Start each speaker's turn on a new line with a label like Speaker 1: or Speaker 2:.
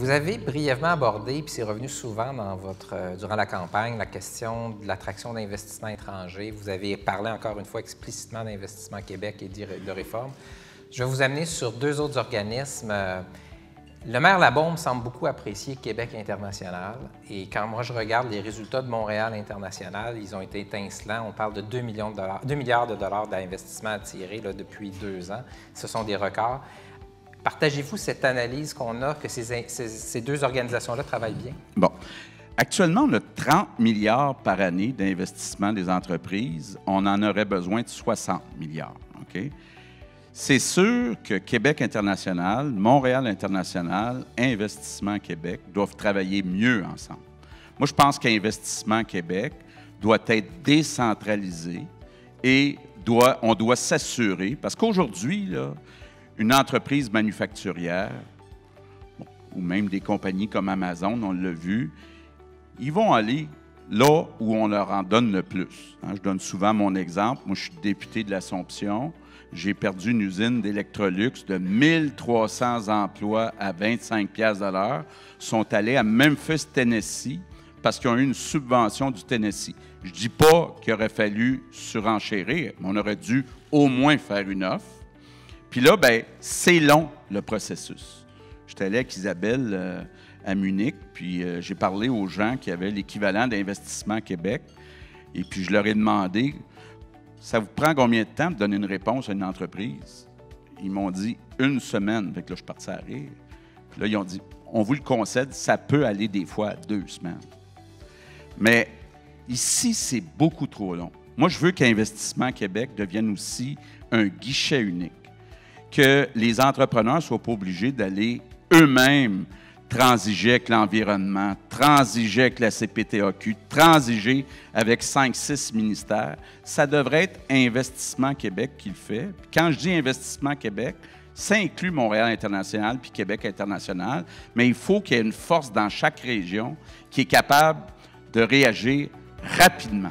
Speaker 1: Vous avez brièvement abordé, puis c'est revenu souvent dans durant la campagne, la question de l'attraction d'investissements étrangers. Vous avez parlé encore une fois explicitement d'Investissement Québec et de réforme. Je vais vous amener sur deux autres organismes. Le maire Labaume semble beaucoup apprécier Québec International. Et quand moi je regarde les résultats de Montréal International, ils ont été étincelants. On parle de 2 milliards de dollars d'investissements attirés là, depuis 2 ans. Ce sont des records. Partagez-vous cette analyse qu'on a, que ces deux organisations-là travaillent bien?
Speaker 2: Bon. Actuellement, on a 30 milliards par année d'investissement des entreprises. On en aurait besoin de 60 milliards. OK? C'est sûr que Québec International, Montréal International, Investissement Québec doivent travailler mieux ensemble. Moi, je pense qu'Investissement Québec doit être décentralisé et on doit s'assurer, parce qu'aujourd'hui, là, une entreprise manufacturière, bon, ou même des compagnies comme Amazon, on l'a vu, ils vont aller là où on leur en donne le plus. Je donne souvent mon exemple. Moi, je suis député de l'Assomption. J'ai perdu une usine d'Electrolux de 1300 emplois à 25 $ de l'heure. Ils sont allés à Memphis, Tennessee, parce qu'ils ont eu une subvention du Tennessee. Je ne dis pas qu'il aurait fallu surenchérir, mais on aurait dû au moins faire une offre. Puis là, bien, c'est long, le processus. J'étais allé avec Isabelle à Munich, puis j'ai parlé aux gens qui avaient l'équivalent d'Investissement Québec, et puis je leur ai demandé, ça vous prend combien de temps de donner une réponse à une entreprise? Ils m'ont dit 1 semaine. Fait que là, je suis parti à rire. Puis là, ils ont dit, on vous le concède, ça peut aller des fois à 2 semaines. Mais ici, c'est beaucoup trop long. Moi, je veux qu'Investissement Québec devienne aussi un guichet unique. Que les entrepreneurs ne soient pas obligés d'aller eux-mêmes transiger avec l'environnement, transiger avec la CPTAQ, transiger avec 5-6 ministères. Ça devrait être Investissement Québec qui le fait. Puis quand je dis Investissement Québec, ça inclut Montréal International puis Québec International, mais il faut qu'il y ait une force dans chaque région qui est capable de réagir rapidement.